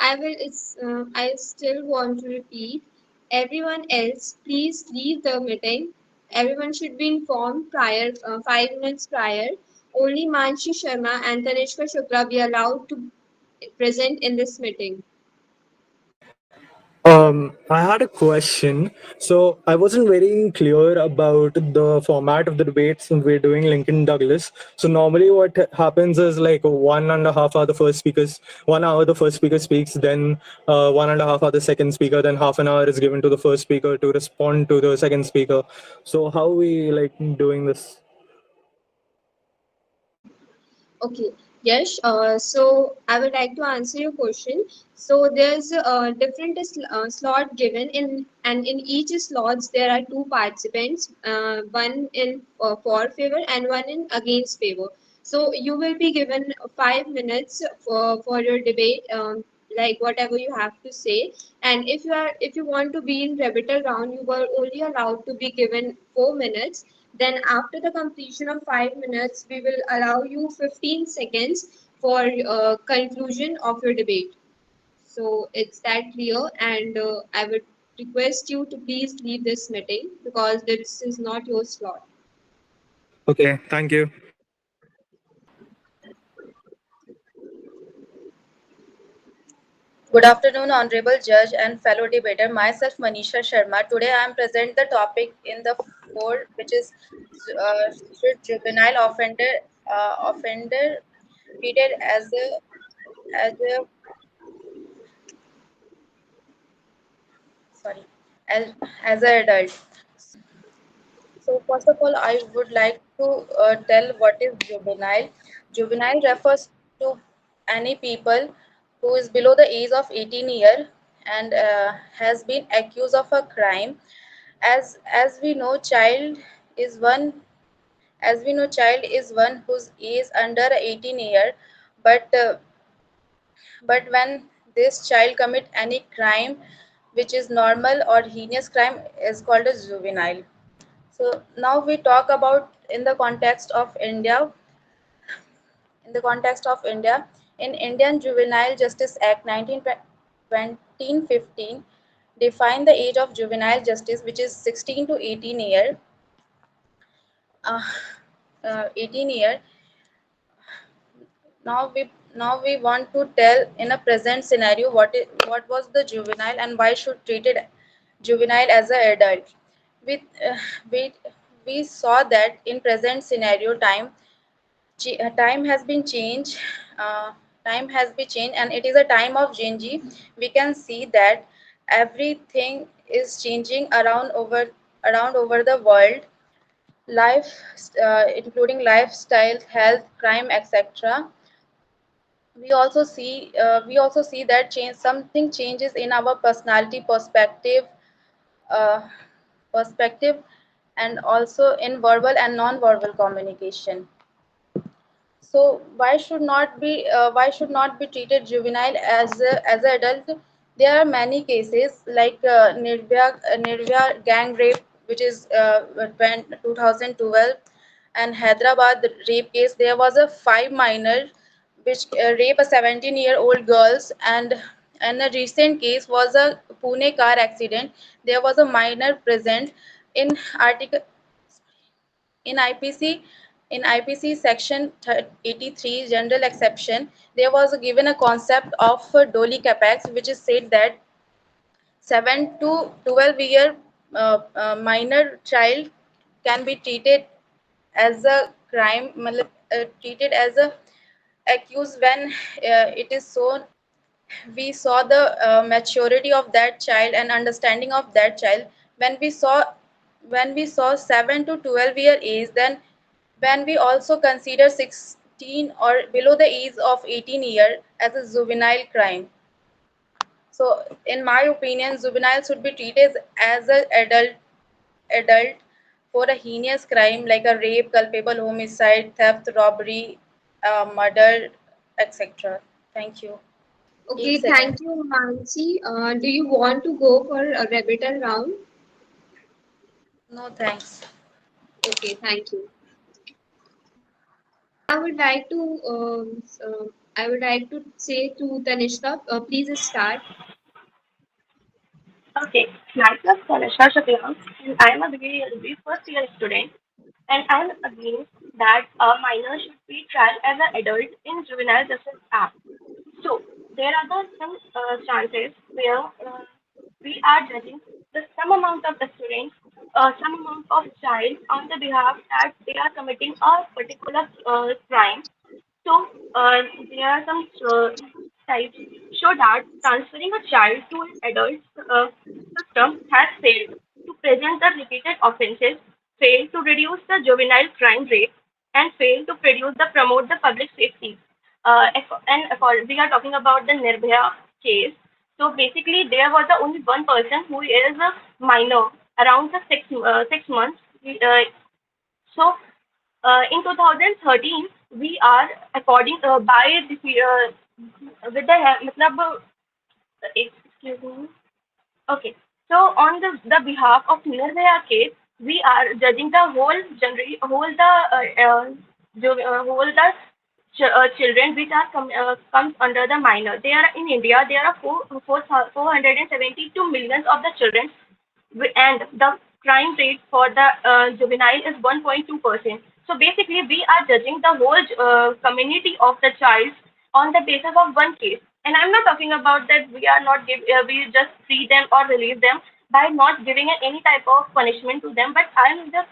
I will. I still want to repeat. Everyone else, please leave the meeting. Everyone should be informed prior, 5 minutes prior. Only Manshi Sharma and Tanishka Shukla be allowed to present in this meeting. I had a question. So I wasn't very clear about the format of the debates when we're doing Lincoln Douglas. So normally what happens is like 1.5 hour the first speakers, 1 hour the first speaker speaks, then 1.5 hour the second speaker, then half an hour is given to the first speaker to respond to the second speaker. So how we like doing this? Okay, yes. So I would like to answer your question. So there's a different slot given in, and in each slots there are two participants, one in for favor and one in against favor. So you will be given 5 minutes for your debate, like whatever you have to say. And if you want to be in rebuttal round, you were only allowed to be given 4 minutes. Then after the completion of 5 minutes, we will allow you 15 seconds for conclusion of your debate. So it's that clear, and I would request you to please leave this meeting because this is not your slot. Okay, thank you. Good afternoon, Honorable Judge and fellow debater. Myself, Manisha Sharma. Today, I am present the topic in the four, which is should juvenile offender treated as a sorry as as an adult. So, first of all, I would like to tell what is juvenile. Juvenile refers to any people who is below the age of 18 year and has been accused of a crime. As we know, child is one whose age under 18 year, but when this child commit any crime which is normal or heinous crime is called as juvenile. So now we talk about in the context of India, in Indian Juvenile Justice Act 1915 define the age of juvenile justice, which is 16 to 18 year. Uh, 18 year. Now we want to tell in a present scenario what was the juvenile and why should treated juvenile as an adult. We uh, we we saw that in present scenario time has been changed. uh, Time has been changed and it is a time of change. We can see that everything is changing around over the world, life, including lifestyle, health, crime, etc. We also see that something changes in our personality uh, perspective, and also in verbal and non-verbal communication. So why should not be treated juvenile as an adult? There are many cases like Nirvya gang rape, which is 2012, and Hyderabad rape case. There was a five minor which rape a 17-year-old girls, and a recent case was a Pune car accident. There was a minor present in article in IPC in IPC section 83 general exception. There was given a concept of Dolly capex, which is said that 7 to 12-year minor child can be treated as a crime, treated as a accused when it is so. We saw the maturity of that child and understanding of that child when we saw 7 to 12-year age. Then when we also consider 16 or below the age of 18 year as a juvenile crime. So in my opinion, juvenile should be treated as an adult for a heinous crime like a rape, culpable homicide, theft, robbery, murder, etc. Thank you. Eight Okay, second. thank you, Mansi. Do you want to go for a rebuttal round? No thanks. Okay, thank you. I would like to I would like to say to Tanishka, please start. Okay, myself Tanushka Shukla, and I am a BA first year student, and I am against that a minor should be tried as an adult in juvenile justice act. So there are some chances where we are judging some amount of the students, some amount of child on the behalf that they are committing a particular crime. So there are some types show that transferring a child to an adult system has failed to prevent the repeated offences, failed to reduce the juvenile crime rate, and failed to produce the promote the public safety. We are talking about the Nirbhaya case. So basically, there was only one person who is a minor, around the 6 months. So in 2013, we are according by the with the matlab, excuse me. Okay, so on the behalf of Nirbhaya case, we are judging the whole whole the whole the children which are comes under the minor. They are in India. There are 472 millions of the children, and the crime rate for the juvenile is 1.2%. So basically, we are judging the whole community of the child on the basis of one case. And I'm not talking about that we are not we just free them or release them by not giving any type of punishment to them. But I'm just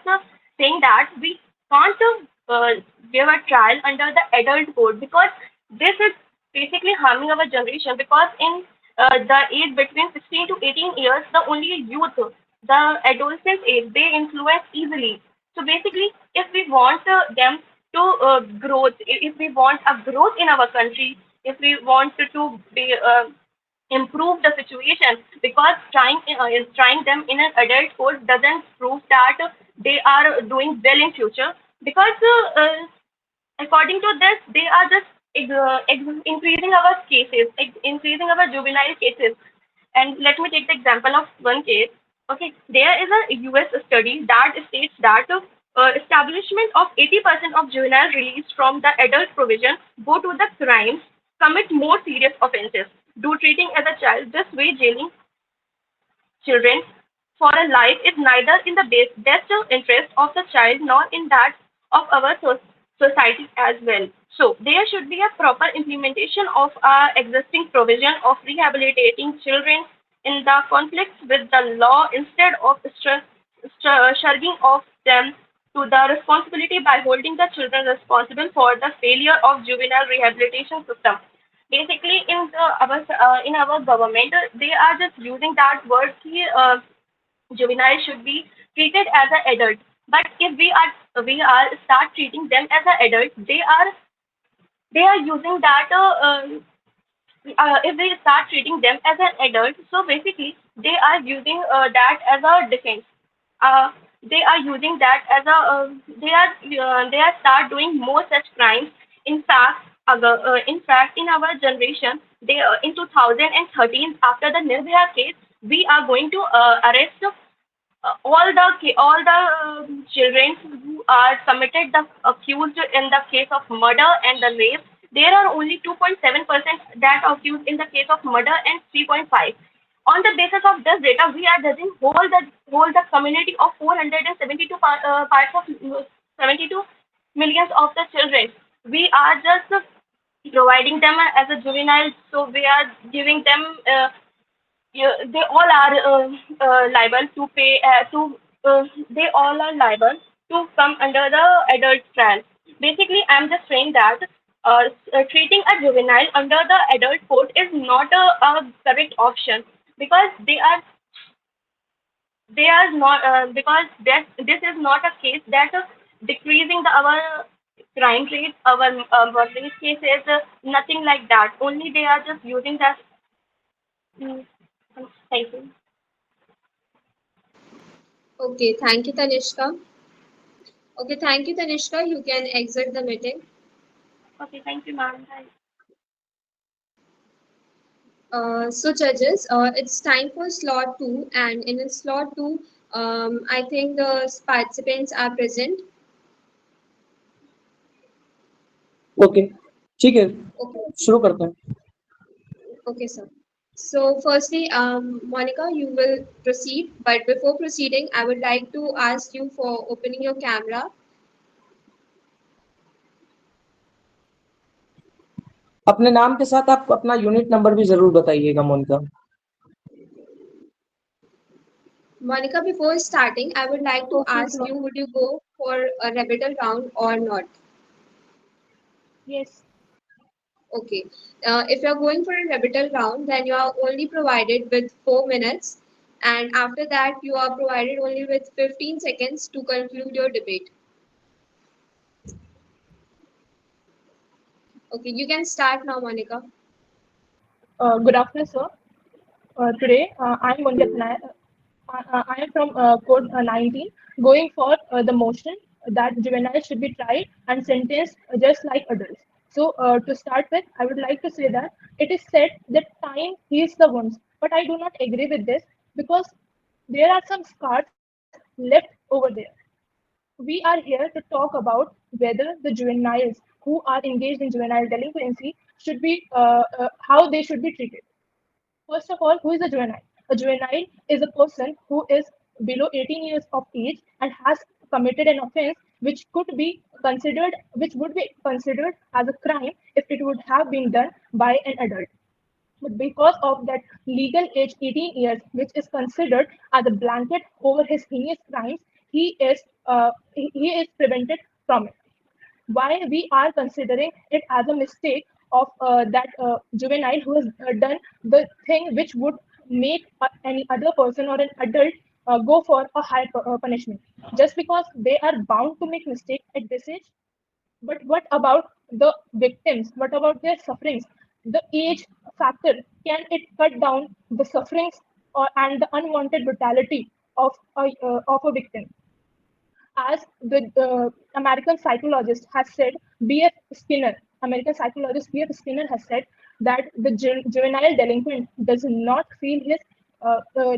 saying that we can't give a trial under the adult code, because this is basically harming our generation, because in the age between 16 to 18 years, the only youth, the adolescent age, they influence easily. So basically, if we want them to growth, if we want a growth in our country, if we want to be improve the situation, because trying them in an adult course doesn't prove that they are doing well in future, because according to this, they are just increasing our cases, increasing our juvenile cases. And let me take the example of one case. Okay, there is a US study that states that establishment of 80% of juvenile released from the adult provision go to the crimes, commit more serious offenses, do treating as a child, this way jailing children for a life is neither in the best interest of the child nor in that of our society as well. So there should be a proper implementation of our existing provision of rehabilitating children in the conflicts with the law, instead of shrugging off them to the responsibility by holding the children responsible for the failure of juvenile rehabilitation system. Basically, in our government, they are just using that word ki, juvenile should be treated as an adult. But if we are start treating them as an adult, they are using that if they start treating them as an adult, so basically they are using that as a defense. Uh, they are using that as a they are start doing more such crimes. In fact, in our generation, they in 2013, after the Nirbhaya case, we are going to arrest all the children who are committed the accused in the case of murder and the rape. There are only 2.7% that are accused in the case of murder, and 3.5. On the basis of this data, we are judging whole the community of 472 parts of 72 millions of the children. We are just providing them as a juvenile, so we are giving them. Yeah, they all are liable to pay they all are liable to come under the adult trial. Basically, I'm just saying that treating a juvenile under the adult court is not a correct option, because they are not because this is not a case that decreasing our crime rate, our rape cases, nothing like that. Only they are just using that. Mm, thank you. Okay, thank you, Tanishka. Okay, thank you, Tanishka. You can exit the meeting. Okay, thank you, ma'am. Bye. So judges, it's time for slot two, and in slot two, I think the participants are present. Okay. ठीक है, Okay, शुरू करते हैं। okay, sir. So, firstly, Monica, you will proceed. But before proceeding, I would like to ask you for opening your camera. अपने नाम के साथ आप अपना यूनिट नंबर भी जरूर बताइएगा Monika. Monica, before starting, I would like to Okay, ask sir. you, would you go for a rebuttal round or not? Yes. Okay. If you're going for a rebuttal round, then you are only provided with 4 minutes, and after that, you are provided only with 15 seconds to conclude your debate. Okay, you can start now, Monica. Good afternoon, sir. Today, I am Monica Thanai. I am from Code 19, going for the motion that juveniles should be tried and sentenced just like adults. So, to start with, I would like to say that it is said that time heals the wounds, but I do not agree with this because there are some scars left over there. We are here to talk about whether the juveniles who are engaged in juvenile delinquency should be how they should be treated. First of all, who is a juvenile? A juvenile is a person who is below 18 years of age and has committed an offense which would be considered as a crime if it would have been done by an adult. But because of that legal age 18 years, which is considered as a blanket over his heinous crimes, he is prevented from it. Why we are considering it as a mistake of that juvenile who has done the thing which would make any other person or an adult go for a higher punishment just because they are bound to make mistake at this age. But what about the victims? What about their sufferings? The age factor, can it cut down the sufferings and the unwanted brutality of a victim? As the American psychologist has said, B.F. Skinner, American psychologist B.F. Skinner has said that the juvenile delinquent does not feel his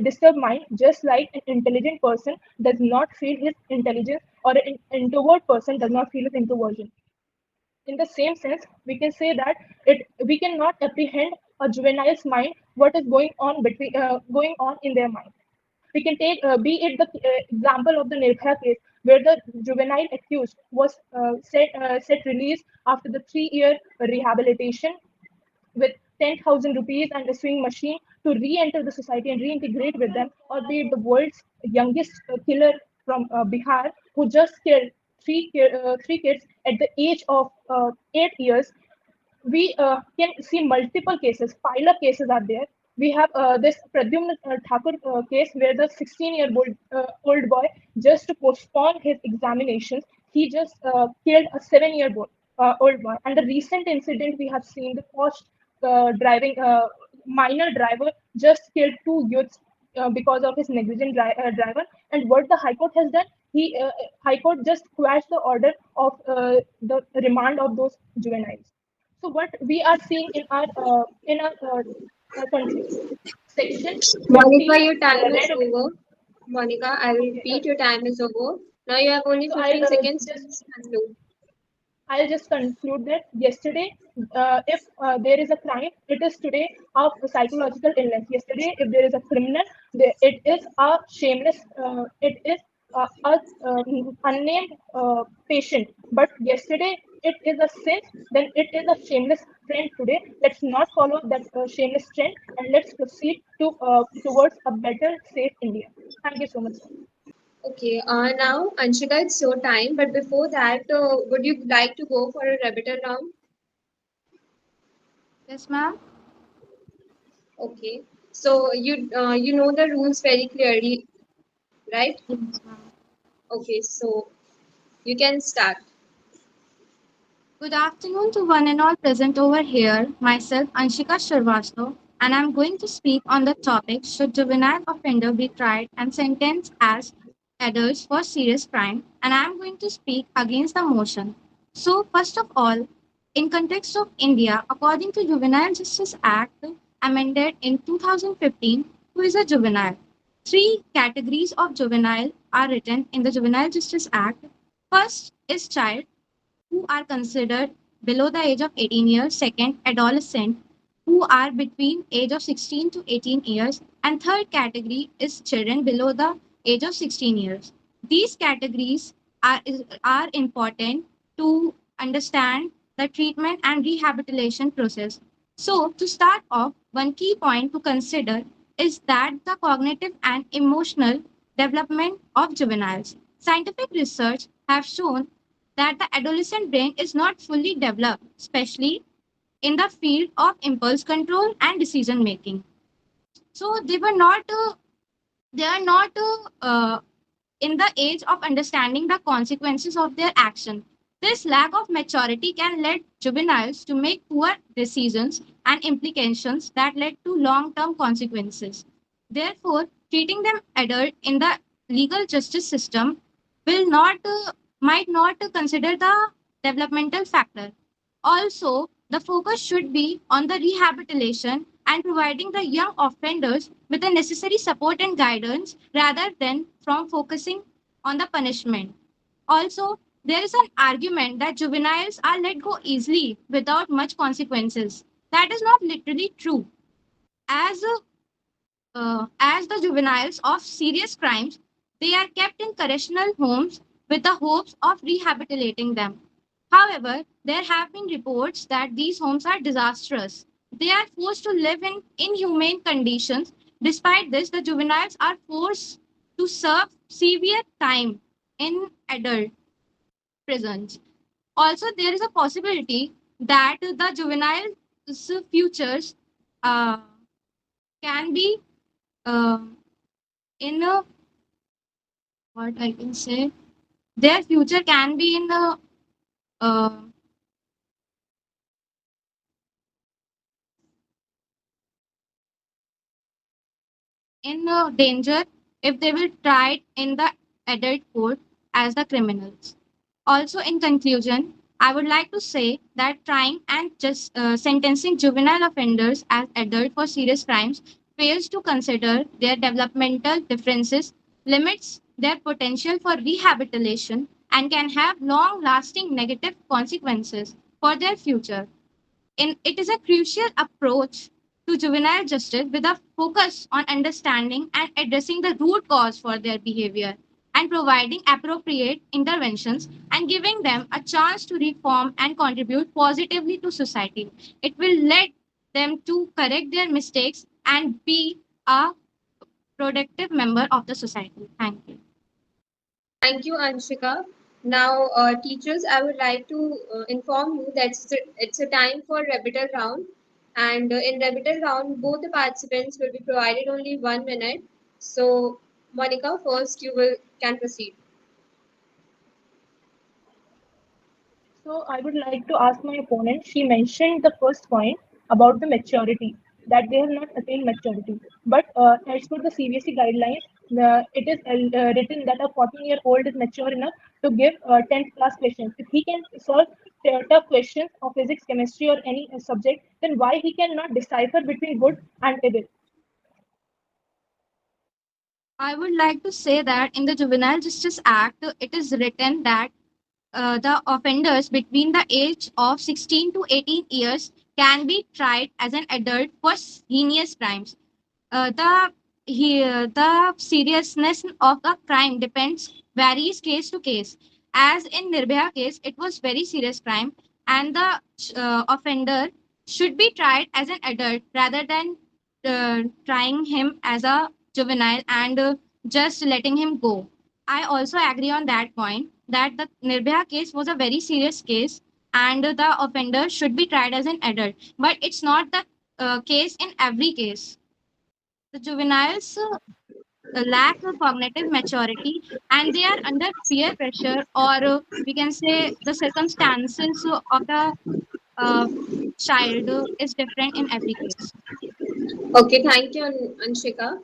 disturbed mind just like an intelligent person does not feel his intelligence, or an introvert person does not feel his introversion. In the same sense, we can say that we cannot apprehend a juvenile's mind what is going on in their mind. We can take be it the example of the Nirbhaya case, where the juvenile accused was set released after the 3 year rehabilitation with 10,000 rupees and a swing machine to re-enter the society and reintegrate with them, or be it the world's youngest killer from Bihar who just killed three kids at the age of 8 years. We can see multiple cases, pile of cases are there. We have this Pradyumna Thakur case where the 16-year-old boy, just to postpone his examinations, he just killed a 7-year-old boy. And the recent incident we have seen, the post driving minor driver just killed two youths because of his negligent driver. And what the High Court has done, High Court just quashed the order of the remand of those juveniles. So what we are seeing in our country, section Monica, 20 your time is read. over. Monica, I will Okay, repeat, your time is over. Now you have only so 15 seconds to conclude. I'll just conclude that yesterday, if there is a crime, it is today of psychological illness. Yesterday, if there is a criminal, it is a shameless, it is a unnamed patient. But yesterday, it is a sin, then it is a shameless trend today. Let's not follow that shameless trend, and let's proceed towards a better, safe India. Thank you so much, sir. Okay, now Anshika, it's your time. But before that, would you like to go for a rebuttal round? Yes, ma'am. Okay. So you know the rules very clearly, right? Yes, ma'am. Okay, so you can start. Good afternoon to one and all present over here. Myself, Anshika Sharvasto, and I'm going to speak on the topic: should juvenile offender be tried and sentenced as adults for serious crime? And I'm going to speak against the motion. So, first of all, in context of India, according to Juvenile Justice Act amended in 2015, who is a juvenile? Three categories of juvenile are written in the Juvenile Justice Act. First is child, who are considered below the age of 18 years, second, adolescent who are between age of 16 to 18 years, and third category is children below the age of 16 years. These categories are important to understand the treatment and rehabilitation process. So, to start off, one key point to consider is that the cognitive and emotional development of juveniles. Scientific research have shown that the adolescent brain is not fully developed, especially in the field of impulse control and decision making. So they are not in the age of understanding the consequences of their action. This lack of maturity can lead juveniles to make poor decisions and implications that lead to long-term consequences. Therefore, treating them adult in the legal justice system will not might not consider the developmental factor. Also, the focus should be on the rehabilitation and providing the young offenders with the necessary support and guidance rather than from focusing on the punishment. Also, there is an argument that juveniles are let go easily without much consequences. That is not literally true. As as the juveniles of serious crimes, they are kept in correctional homes with the hopes of rehabilitating them. However, there have been reports that these homes are disastrous. They are forced to live in inhumane conditions. Despite this, the juveniles are forced to serve severe time in adult prisons. Also, there is a possibility that the juvenile's futures uh, can be uh, in a what I can say, their future can be uh, in danger if they will try in the adult court as the criminals. Also, in conclusion, I would like to say that trying and just sentencing juvenile offenders as adult for serious crimes fails to consider their developmental differences, limits their potential for rehabilitation, and can have long-lasting negative consequences for their future. It is a crucial approach to juvenile justice with a focus on understanding and addressing the root cause for their behavior and providing appropriate interventions and giving them a chance to reform and contribute positively to society. It will let them to correct their mistakes and be a productive member of the society. Thank you. Thank you, Anshika. Now, teachers, I would like to inform you that it's a time for rebuttal round. And in rebuttal round, both the participants will be provided only 1 minute. So, Monica, first you will can proceed. So I would like to ask my opponent. She mentioned the first point about the maturity, that they have not attained maturity. But as per the CBSE guidelines, it is written that a 14-year-old is mature enough to give 10th class questions. If he can solve tough questions of physics, chemistry, or any subject, then why he cannot decipher between good and evil? I would like to say that in the Juvenile Justice Act, it is written that the offenders between the age of 16 to 18 years can be tried as an adult for heinous crimes. The seriousness of the crime depends varies case to case. As in Nirbhaya case, it was very serious crime, and the offender should be tried as an adult rather than trying him as a juvenile and just letting him go. I also agree on that point that the Nirbhaya case was a very serious case and the offender should be tried as an adult. But it's not the case in every case. The juveniles lack cognitive maturity and they are under peer pressure or we can say the circumstances of the uh, child is different in every case. Okay, thank you, Anshika.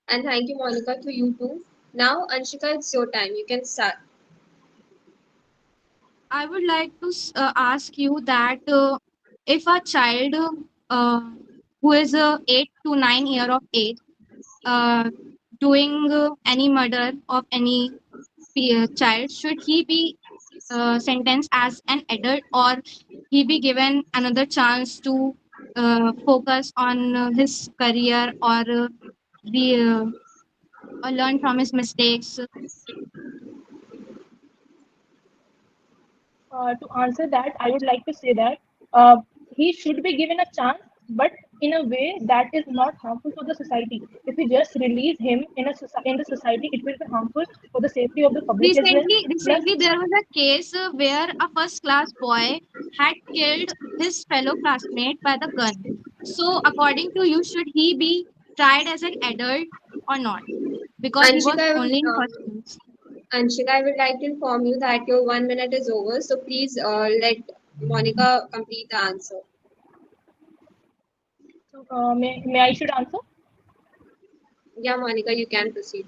And thank you, Monica, to you too. Now, Anshika, it's your time. You can start. I would like to ask you that if a child uh, who is 8 to 9 year of age uh, doing any murder of any child, should he be sentenced as an adult, or he be given another chance to focus on his career, or be or learn from his mistakes. To answer that, I would like to say that uh, he should be given a chance, but in a way that is not harmful for the society. If we just release him in the society, it will be harmful for the safety of the public as well. Plus, Recently, there was a case where a first class boy had killed his fellow classmate by the gun. So, according to you, should he be tried as an adult or not? Because he Anshika, was only in first class. Anshika, I would like to inform you that your 1 minute is over. So please let Monica complete the answer. may I should answer? Yeah, Monica, you can proceed.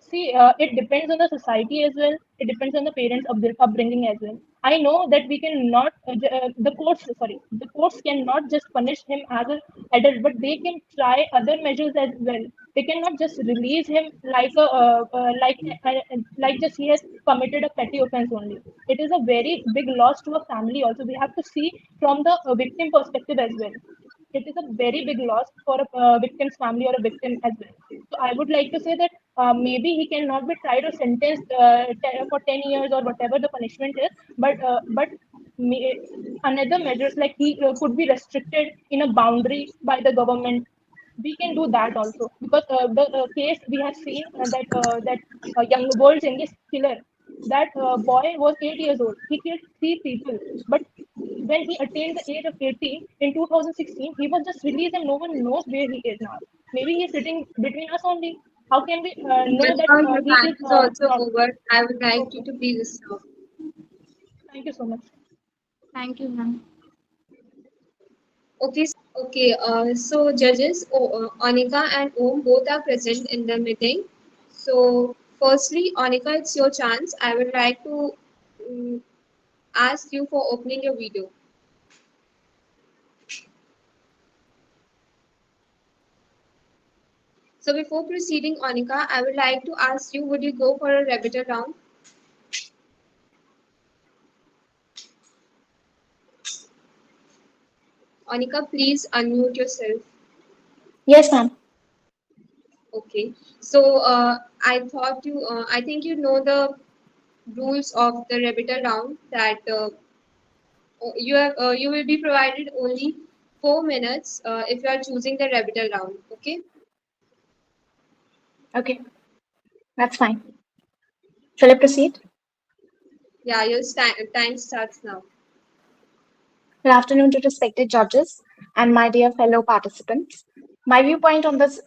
See, it depends on the society as well. It depends on the parents' upbringing as well. I know that we cannot, the courts cannot just punish him as an adult, but they can try other measures as well. They cannot just release him like just he has committed a petty offense only. It is a very big loss to a family. Also, we have to see from the victim perspective as well. It is a very big loss for a victim's family or a victim as well. So I would like to say that maybe he cannot be tried or sentenced for 10 years or whatever the punishment is, but may, another measures like he could be restricted in a boundary by the government. We can do that also because the case we have seen that young world's youngest killer, that boy was 8 years old. He killed three people, but when he attained the age of 18 in 2016, he was just released and no one knows where he is now. Maybe he's sitting between us only. How can we know that Because your he time is is also not? over, I would like you Okay. to please stop. Thank you so much. Thank you, ma'am. Okay. So judges, Anika and Om both are present in the meeting. So firstly, Anika, it's your chance. I would like to um, ask you for opening your video. So before proceeding, Anika, I would like to ask you, would you go for a rebuttal round? Anika, please unmute yourself. Yes, ma'am. Okay. So I think you know the rules of the rebuttal round that you will be provided only 4 minutes if you are choosing the rebuttal round. Okay. Okay, that's fine. Shall I proceed? Yeah, your time starts now. Good afternoon to respected judges and my dear fellow participants. My viewpoint on this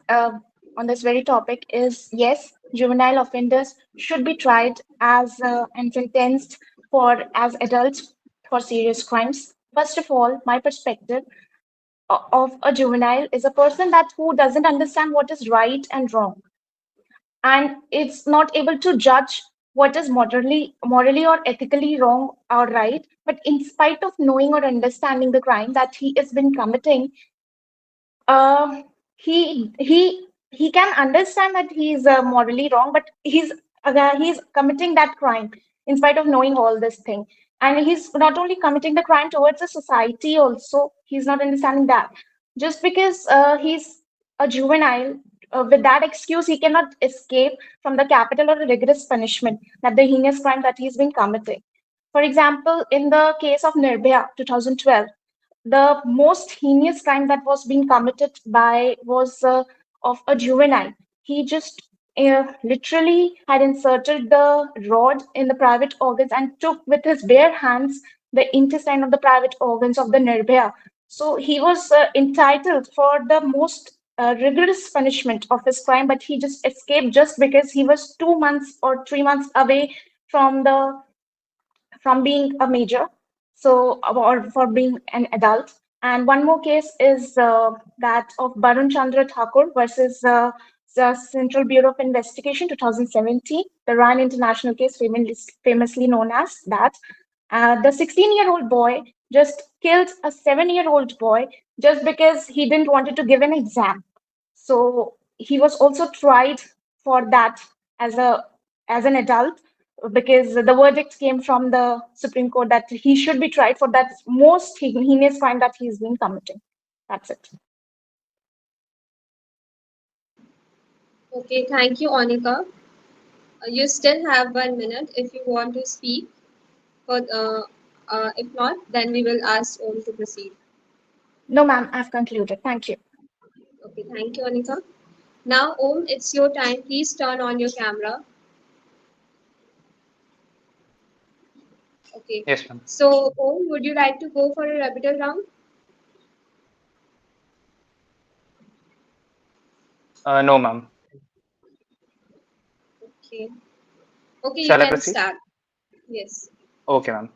very topic is yes, juvenile offenders should be tried as and sentenced for as adults for serious crimes. First of all, my perspective of a juvenile is a person that who doesn't understand what is right and wrong, and it's not able to judge what is morally or ethically wrong or right, but in spite of knowing or understanding the crime that he has been committing, uh, he can understand that he's morally wrong, but he's committing that crime in spite of knowing all this thing. And he's not only committing the crime towards the society, also he's not understanding that just because he's a juvenile. With that excuse, he cannot escape from the capital or the rigorous punishment that the heinous crime that he's been committing. For example, in the case of Nirbhaya 2012, the most heinous crime that was being committed by was of a juvenile. He just literally had inserted the rod in the private organs and took with his bare hands the intestine of the private organs of the Nirbhaya. So he was entitled for the most rigorous punishment of his crime, but he just escaped just because he was 2 months or 3 months away from the from being a major, so or for being an adult. And one more case is that of Barun Chandra Thakur versus the Central Bureau of Investigation 2017, the Ryan International case, famously known as that. The 16-year-old boy just killed a 7-year-old boy just because he didn't wanted to give an exam. So he was also tried for that as a as an adult. because the verdict came from the Supreme Court that he should be tried for that most heinous crime that he's been committing. That's it. Okay, thank you, Anika. You still have 1 minute if you want to speak. But if not, then we will ask Om to proceed. No, ma'am, I've concluded. Thank you. Okay, thank you, Anika. Now, Om, it's your time. Please turn on your camera. Okay. Yes, ma'am. So, Om, would you like to go for a rebuttal round? No, ma'am. Okay. Okay, you Shall I can proceed? start. Yes. Okay, ma'am.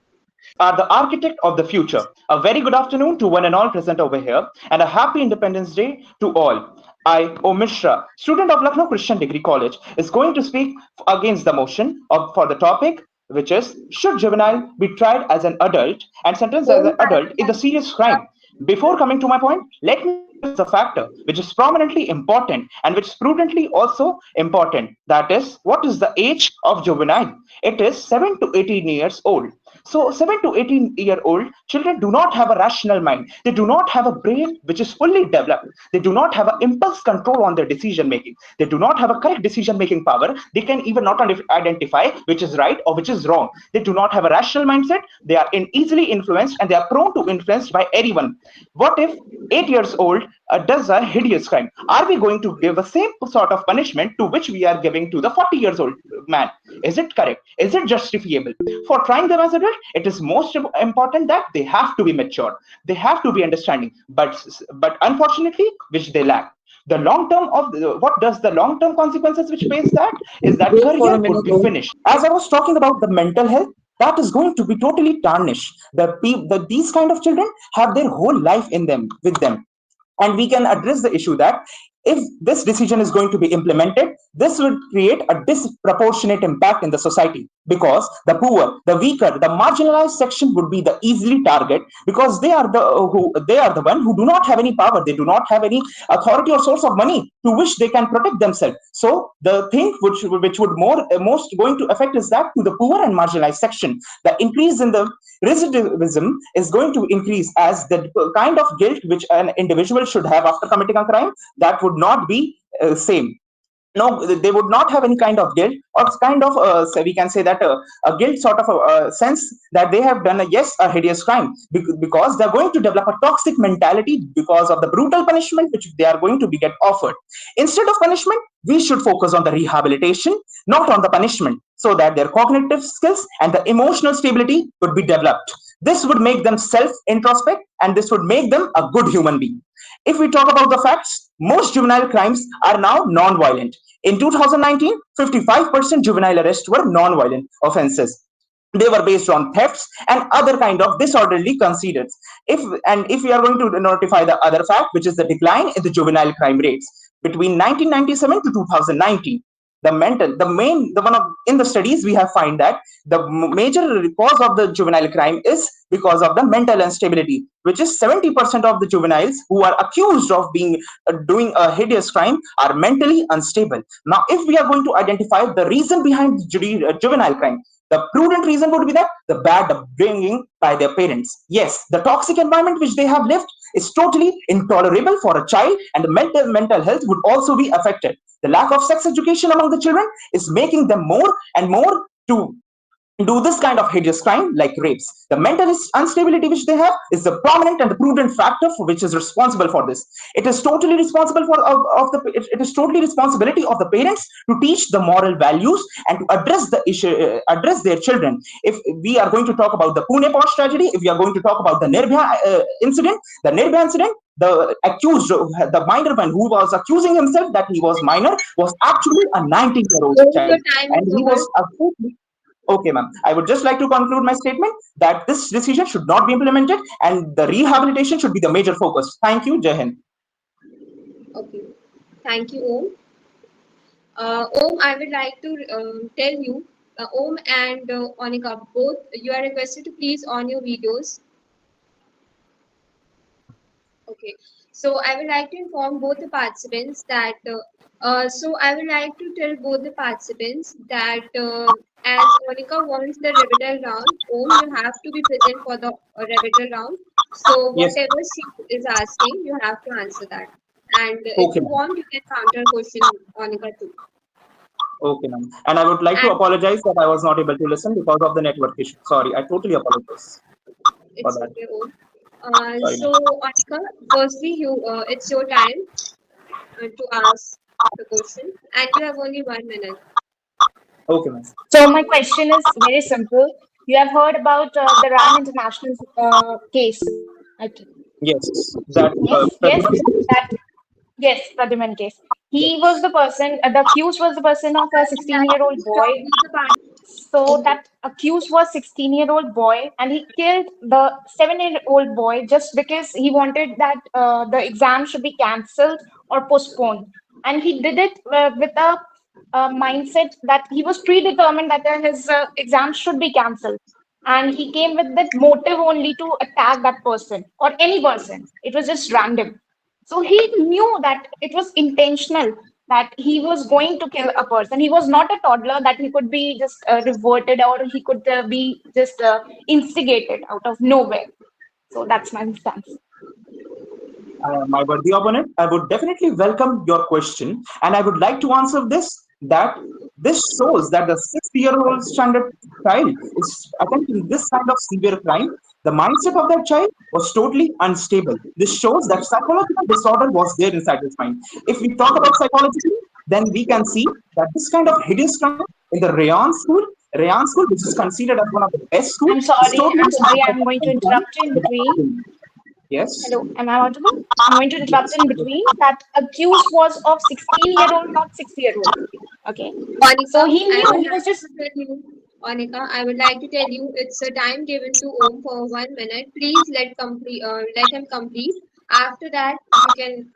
Are the architect of the future. A very good afternoon to one and all present over here, and a happy Independence Day to all. I, Om Mishra, student of Lucknow Christian Degree College, is going to speak against the motion for the topic, which is should juvenile be tried as an adult and sentenced as Om, an adult in the serious crime? Before coming to my point, let me address the factor which is prominently important and which is prudently also important. That is, what is the age of juvenile? It is 7 to 18 years old. So 7 to 18-year-old children do not have a rational mind. They do not have a brain which is fully developed. They do not have an impulse control on their decision making. They do not have a correct decision making power. They can even not identify which is right or which is wrong. They do not have a rational mindset. They are easily influenced and they are prone to influence by anyone. What if 8 years old does a hideous crime? Are we going to give the same sort of punishment to which we are giving to the 40 years old man? Is it correct? Is it justifiable? For trying them as adult, it is most important that they have to be mature. They have to be understanding, but unfortunately, which they lack. The long term of what does the long term consequences which face that is that Wait for a career would minute, be Om. finished. As I was talking about the mental health, that is going to be totally tarnished. These kind of children have their whole life in them with them, and we can address the issue that if this decision is going to be implemented, this would create a disproportionate impact in the society, because the poor, the weaker, the marginalized section would be the easily target, because they are the one who do not have any power. They do not have any authority or source of money to which they can protect themselves. So the thing which would most going to affect is that to the poor and marginalized section, the increase in the recidivism is going to increase, as the kind of guilt which an individual should have after committing a crime, that would not be same. No, they would not have any kind of guilt, or kind of so we can say that a guilt sort of a sense that they have done a hideous crime, because they're going to develop a toxic mentality because of the brutal punishment which they are going to be get offered. Instead of punishment, we should focus on the rehabilitation, not on the punishment, so that their cognitive skills and the emotional stability would be developed. This would make them self introspect, and this would make them a good human being. If we talk about the facts, most juvenile crimes are now non-violent. In 2019, 55% juvenile arrests were non-violent offenses. They were based on thefts and other kind of disorderly conceits. If we are going to notify the other fact, which is the decline in the juvenile crime rates between 1997 to 2019, the one of in the studies we have find that the major cause of the juvenile crime is because of the mental instability, which is 70% of the juveniles who are accused of being doing a hideous crime are mentally unstable. Now, if we are going to identify the reason behind juvenile crime, the prudent reason would be that the bad upbringing by their parents. Yes, the toxic environment which they have lived is totally intolerable for a child, and the mental health would also be affected. The lack of sex education among the children is making them more and more to do this kind of hideous crime like rapes. The mental instability which they have is the prominent and the prudent factor for which is responsible for this. It is totally responsible for of the it is totally responsibility of the parents to teach the moral values and to address the issue, address their children. If we are going to talk about the Pune Posh tragedy, if we are going to talk about the Nirbhaya incident, the accused, the minor man who was accusing himself that he was minor, was actually a 19-year-old Om, child, your time and is he over. was accused. Okay, ma'am. I would just like to conclude my statement that this decision should not be implemented and the rehabilitation should be the major focus. Thank you, Jai Hind. Okay. Thank you, Om. Om, I would like to tell you, Om and Onika, both you are requested to please on your videos. Okay. So I would like to inform both the participants that I would like to tell both the participants that as Monica wants the rebuttal round, you have to be present for the rebuttal round. So Yes. whatever she is asking, you have to answer that. And if Okay, you ma'am. want, you can counter question Monica too. Okay, ma'am. And I would like to And apologize that I was not able to listen because of the network issue. Sorry, I totally apologize for it's that. okay. Oh. Sorry, ma'am. Monica, firstly, it's your time to ask the question, and you have only 1 minute. Okay, ma'am. So my question is very simple. You have heard about the RAN International case. Okay. Yes, that Yes, that yes, Pradyuman case. yes. He was the person. The accused was the person of a I would like to 16-year-old stop boy. both the parties. So Okay. that accused was 16-year-old boy, and he killed the 7-year-old boy just because he wanted that the exam should be cancelled or postponed. And he did it with a mindset that he was predetermined that his exam should be cancelled. And he came with that motive only to attack that person or any person. It was just random. So he knew that it was intentional, that he was going to kill a person. He was not a toddler that he could be just reverted or he could be just instigated out of nowhere. So that's my stance. My worthy opponent, I would definitely welcome your question, and I would like to answer this that this shows that the 6-year-old standard child is attempting this kind of severe crime. The mindset of that child was totally unstable. This shows that psychological disorder was there inside his mind. If we talk about psychologically, then we can see that this kind of hideous crime in the Rayan school, which is considered as one of the best schools, I'm is sorry. totally I'm sorry. I'm going to interrupt you in with between. the yes, Hello, am I audible? I'm going to interrupt yes. in between. That accused was of 16-year-old, not 6-year-old. Okay. So Monica, he I knew would he was like just to tell you, Monica, I would like to tell you it's a time given to Om for 1 minute. Please let him complete. After that, you can.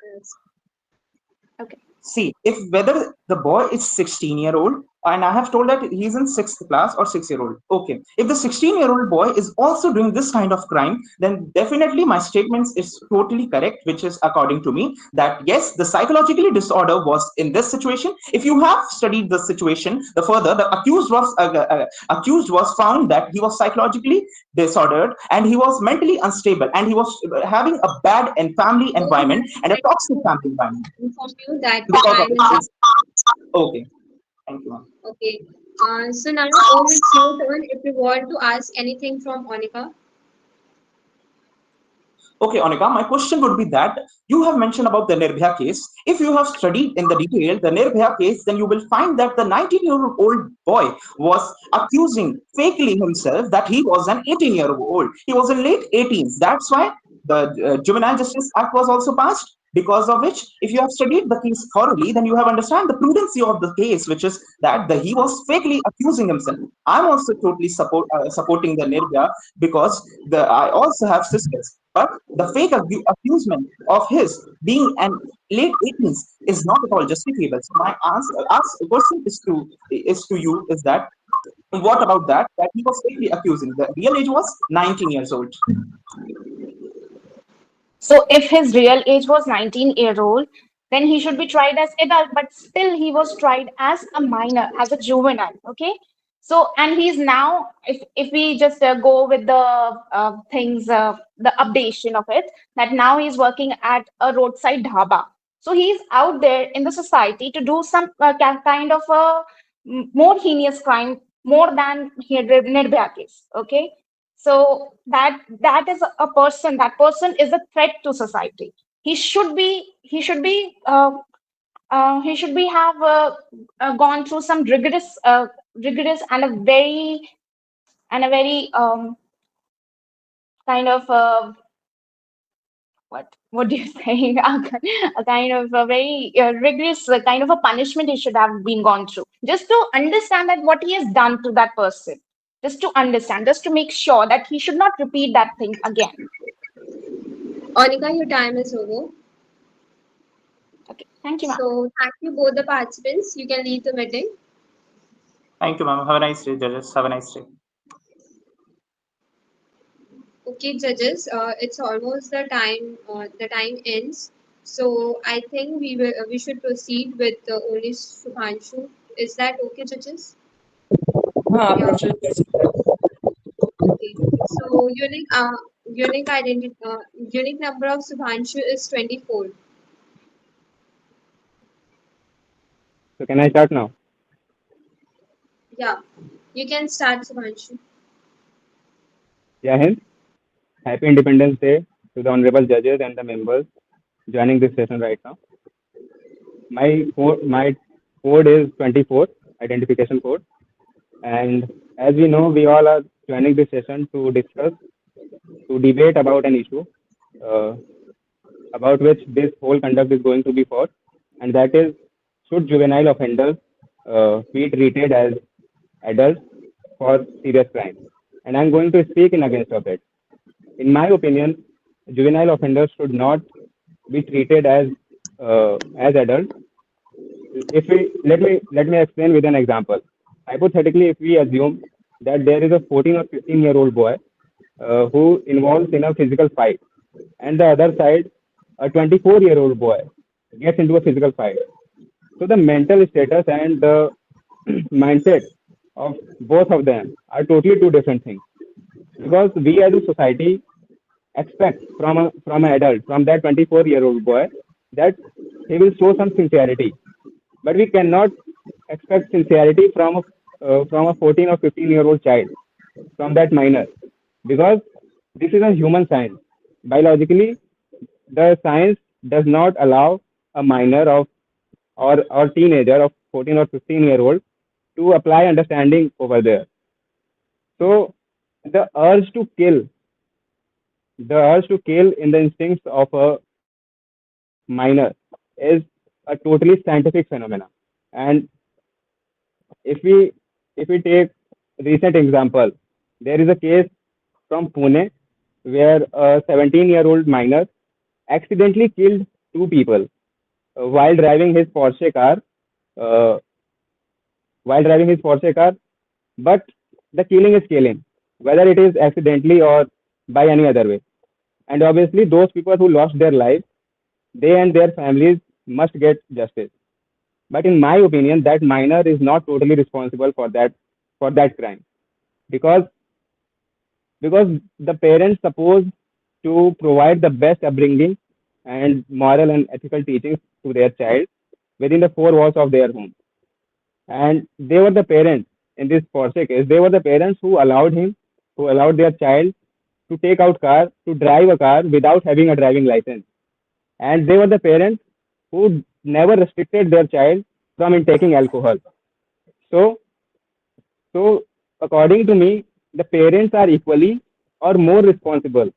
okay. See, if whether the boy is 16-year-old, and I have told that he's in sixth class or 6-year-old. Okay. If the 16-year-old boy is also doing this kind of crime, then definitely my statements is totally correct, which is according to me that yes, the psychologically disorder was in this situation. If you have studied the situation, the accused was found that he was psychologically disordered and he was mentally unstable and he was having a bad and family So I environment would and a like toxic to family environment inform you that the because of time it. is up. Okay, thank you, ma'am. Okay. So now, Om, it's your turn. If you want to ask anything from Monica. Okay, Anika, my question would be that you have mentioned about the Nirbhaya case. If you have studied in the detail the Nirbhaya case, then you will find that the 19-year-old boy was accusing fakely himself that he was an 18-year-old. He was in late 18s. That's why the Juvenile Justice Act was also passed. Because of which, if you have studied the case thoroughly, then you have understand the prudency of the case, which is that he was fakely accusing himself. I'm also totally supporting the Nirbhaya because I also have sisters. But the fake accusation of his being an late 18s is not at all justifiable. So my question is to you is that what about that? That he was fakely accusing. The real age was 19 years old. So if his real age was 19-year-old, then he should be tried as adult, but still he was tried as a minor, as a juvenile. Okay. So and he's now, if we just go with the things, the updation of it, that now he's working at a roadside dhaba. So he's out there in the society to do some kind of a more heinous crime, more than Nirbhaya case. Okay. So that is a person. That person is a threat to society. He should be have gone through some rigorous and a very kind of what do you say? A kind of a very rigorous kind of a punishment he should have been gone through, just to understand that what he has done to that person, just to understand, just to make sure that he should not repeat that thing again. Monica, your time is over. Okay, thank you, ma'am. So thank you both the participants. You can leave the meeting. Thank you, ma'am. Have a nice day, judges. Have a nice day. Okay. Okay, judges, it's almost the time. The time ends. So I think we should proceed with only Subhanshu. Is that okay, judges? हाँ आप Yeah. Proceed कर सकते हैं. Okay. So unique identity unique number of Subhanshu is 24. So can I start now? Yeah. You can start, Subhanshu. Yeah, hence, happy Independence Day to the honorable judges and the members joining this session right now. My code is 24, identification code. And as we know, we all are joining this session to discuss, to debate about an issue uh, about which this whole conduct is going to be for, and that is, should juvenile offenders be treated as adults for serious crimes? And I'm going to speak in against of it. In my opinion, juvenile offenders should not be treated as adults. If we let me explain with an example. Hypothetically, if we assume that there is a 14 or 15-year-old boy who involves in a physical fight, and the other side, a 24-year-old boy gets into a physical fight. So the mental status and the mindset of both of them are totally two different things. Because we as a society expect from an adult, from that 24-year-old boy, that he will show some sincerity. But we cannot expect sincerity from a 14 or 15-year-old child, from that minor, because this is a human science. Biologically, the science does not allow a minor of or teenager of 14 or 15-year-old to apply understanding over there. So the urge to kill, the urge to kill in the instincts of a minor is a totally scientific phenomena. And if we if we take recent example, there is a case from Pune where a 17-year-old minor accidentally killed two people while driving his Porsche car. Uh, while driving his Porsche car, but the killing is killing, whether it is accidentally or by any other way. And obviously, those people who lost their lives, they and their families must get justice. But in my opinion, that minor is not totally responsible for that crime, because because the parents supposed to provide the best upbringing and moral and ethical teachings to their child within the four walls of their home. And they were the parents in this Porsche case. They were the parents who allowed their child to take out car, to drive a car without having a driving license. And they were the parents who never restricted their child from intaking alcohol. So, so according to me, the parents are equally or more responsible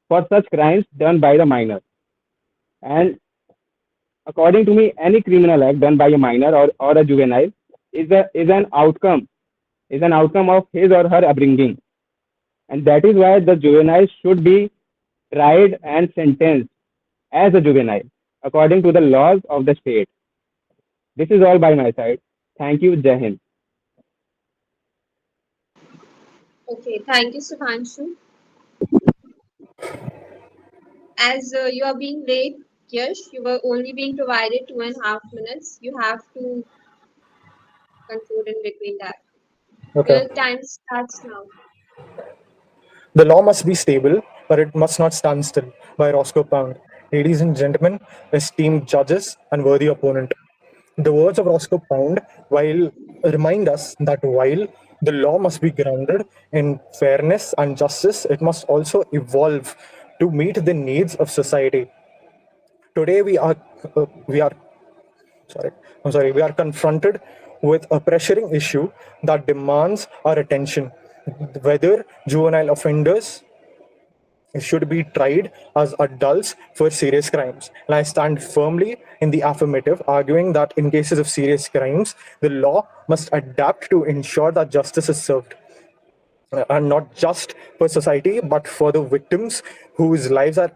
for such crimes done by the minor. And according to me, any criminal act done by a minor or a juvenile is an outcome of his or her upbringing. And that is why the juvenile should be tried and sentenced as a juvenile according to the laws of the state. This is all by my side. Thank you, Jai Hind. Okay, thank you, Subhanshu. As you are being late, Yash, you were only being provided 2.5 minutes. You have to conclude in between that. Okay. Your time starts now. The law must be stable, but it must not stand still, by Roscoe Pound. Ladies and gentlemen, esteemed judges and worthy opponent. The words of Roscoe Pound while remind us that while the law must be grounded in fairness and justice, it must also evolve to meet the needs of society. Today we are sorry we are confronted with a pressuring issue that demands our attention, whether juvenile offenders should be tried as adults for serious crimes. And I stand firmly in the affirmative, arguing that in cases of serious crimes, the law must adapt to ensure that justice is served. And not just for society, but for the victims whose lives uh,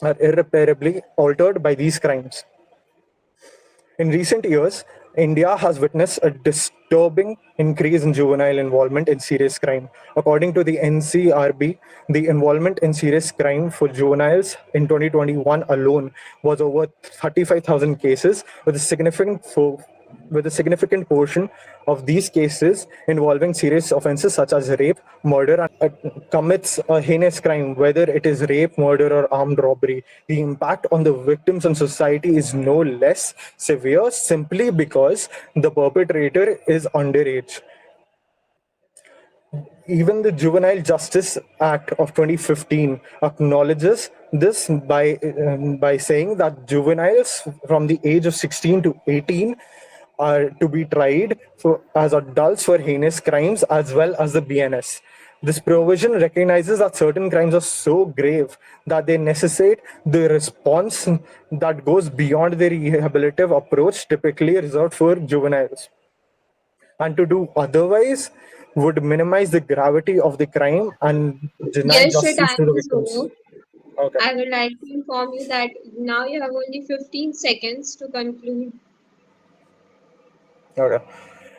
are irreparably altered by these crimes. In recent years, India has witnessed a disturbing increase in juvenile involvement in serious crime. According to the NCRB, the involvement in serious crime for juveniles in 2021 alone was over 35,000 cases, with a significant portion of these cases involving serious offenses such as rape, murder, and commits a heinous crime, whether it is rape, murder, or armed robbery. The impact on the victims and society is no less severe simply because the perpetrator is underage. Even the Juvenile Justice Act of 2015 acknowledges this by saying that juveniles from the age of 16 to 18 are to be tried as adults for heinous crimes as well as the BNS. This provision recognizes that certain crimes are so grave that they necessitate the response that goes beyond the rehabilitative approach typically reserved for juveniles, and to do otherwise would minimize the gravity of the crime and deny Yes, your justice to time the is victims. over. Okay. I would like to inform you that now you have only 15 seconds to conclude. Okay.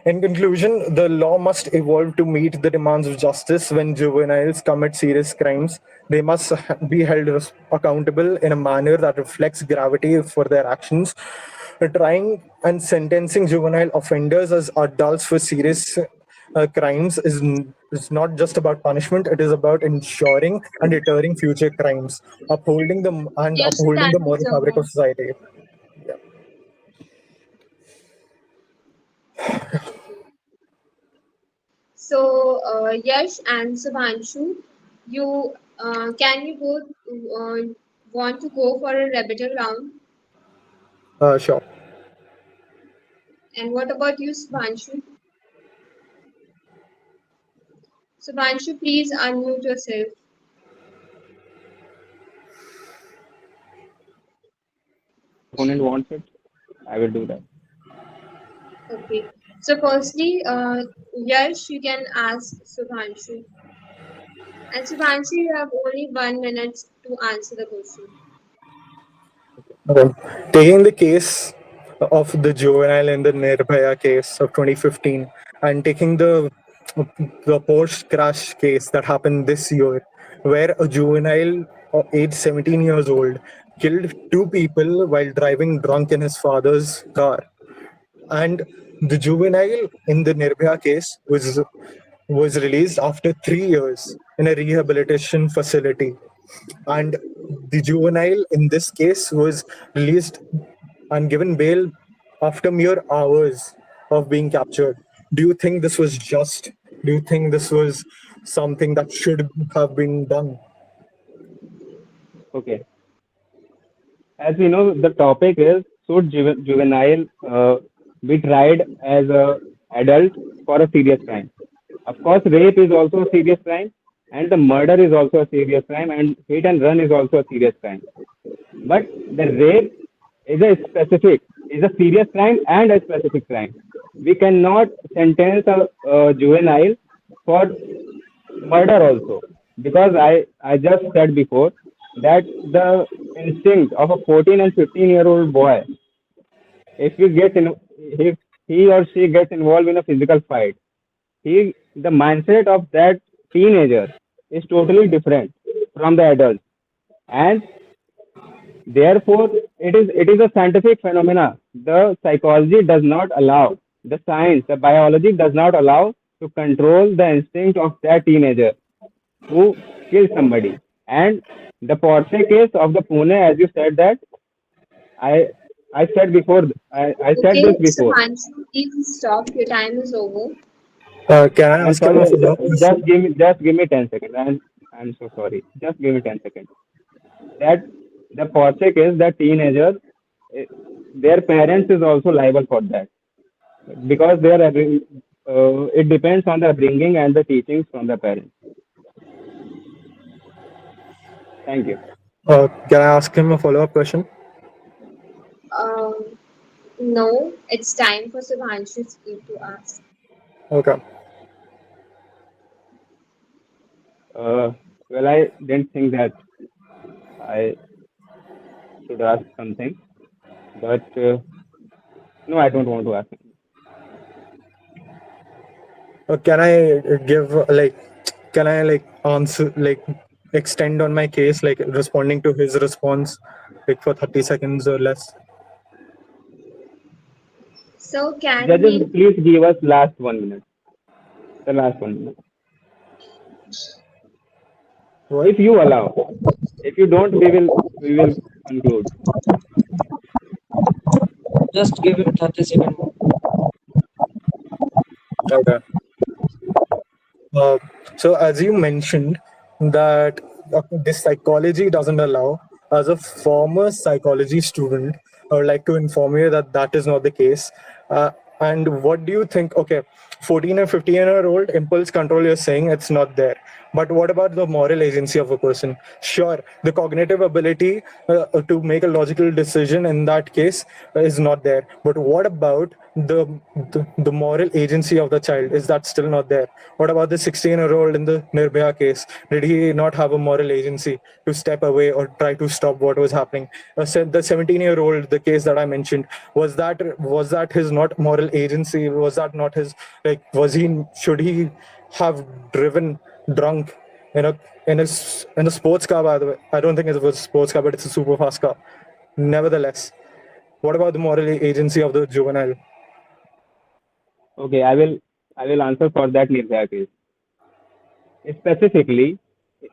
In conclusion, the law must evolve to meet the demands of justice. When juveniles commit serious crimes, they must be held accountable in a manner that reflects gravity for their actions. Trying and sentencing juvenile offenders as adults for serious crimes is not just about punishment, it is about ensuring and deterring future crimes, Yes, your upholding the time is moral fabric over. of society. So, Yash and Subhanshu, you can you both want to go for a rebuttal round? Sure. And what about you, Subhanshu? Subhanshu, please unmute yourself. Opponent wants it, I will do that. Okay. So, firstly, Yash, you can ask Subhanshu. And Subhanshu, you have only 1 minute to answer the question. Okay. Taking the case of the juvenile in the Nirbhaya case of 2015 and taking the Porsche crash case that happened this year, where a juvenile aged 17 years old killed two people while driving drunk in his father's car. And the juvenile in the Nirbhaya case was released after 3 years in a rehabilitation facility, and the juvenile in this case was released and given bail after mere hours of being captured. Do you think this was just? Do you think this was something that should have been done? Okay. As we know, the topic is should juvenile be tried as a adult for a serious crime? Of course, rape is also a serious crime, and the murder is also a serious crime, and hit and run is also a serious crime. But the rape is a serious crime and a specific crime. We cannot sentence a juvenile for murder also, because I just said before that the instinct of a 14 and 15-year-old boy, if he gets in, if he or she gets involved in a physical fight, the mindset of that teenager is totally different from the adult, and therefore it is a scientific phenomena. The psychology does not allow, the science, the biology does not allow to control the instinct of that teenager who killed somebody. And the Porsche case of the Pune, as you said that, I I said before, I said Okay, this before. Subhanshu, please stop. Your time is over. Can I I'm ask him sorry, a follow-up question? just give me 10 seconds. I'm so sorry. Just give me 10 seconds. That the Porsche case, that teenager, eh, their parents is also liable for that, because it depends on the upbringing and the teachings from the parents. Thank you. Can I ask him a follow-up question? Um, no, it's time for Subhanshu to ask. Okay. Well, I didn't think that I should ask something, but no, I don't want to ask. Can I give can I answer extend on my case, like responding to his response, like for 30 seconds or less? So can Judges, we? please give us last 1 minute. The last 1 minute. What? If you allow. If you don't, we will conclude. Just give him 30 seconds more. Okay. Uh, so as you mentioned that this psychology doesn't allow, as a former psychology student, I would like to inform you that that is not the case. And what do you think? Okay, 14 and 15-year-old impulse control, you're saying it's not there. But what about the moral agency of a person? Sure, the cognitive ability to make a logical decision in that case is not there. But what about the moral agency of the child? Is that still not there? What about the 16-year-old in the Nirbhaya case? Did he not have a moral agency to step away or try to stop what was happening? The 17-year-old, the case that I mentioned, was that his not moral agency? Was that not his, was he, should he have driven drunk in a sports car? By the way, I don't think it was a sports car, but it's a super fast car. Nevertheless, what about the moral agency of the juvenile? Okay, I will answer for that Nirbhaya case. Specifically,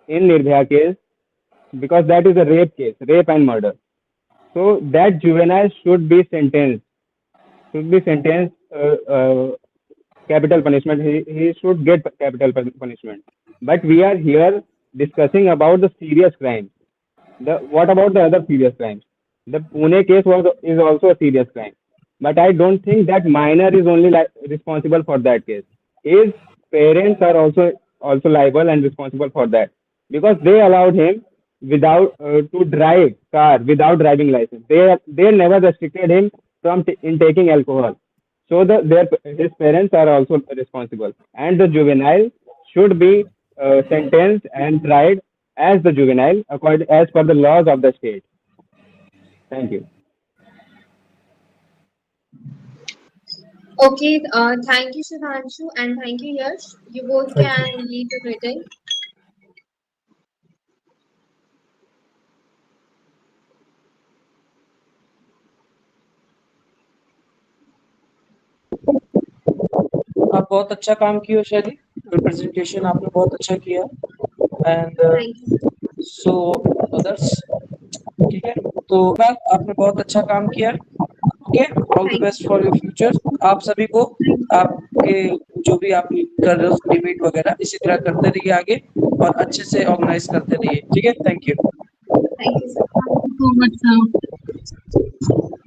in Nirbhaya case, because that is a rape case, rape and murder. So that juvenile should be sentenced capital punishment. He should get capital punishment. But we are here discussing about the serious crime. What about the other serious crimes? The Pune case is also a serious crime, but I don't think that minor is only responsible for that case. His parents are also liable and responsible for that because they allowed him without to drive car without driving license. They never restricted him from in taking alcohol. So his parents are also responsible, and the juvenile should be sentenced and tried as the juvenile according as per the laws of the state. Thank you. Okay, thank you, Shubhanshu, and thank you, Yash. You both Thank you. can leave the meeting. आप बहुत अच्छा काम किया हो शैली, presentation आपने बहुत अच्छा किया and Thank you. So others, ठीक है, तो मैम आपने बहुत अच्छा काम किया। Okay, all the Thank best for your future. आप सभी को आपके जो भी आप कर रहे हो डिबेट वगैरह इसी तरह करते रहिए आगे और अच्छे से ऑर्गेनाइज करते रहिए, ठीक है, thank you. thank you, sir. Thank you so much, sir.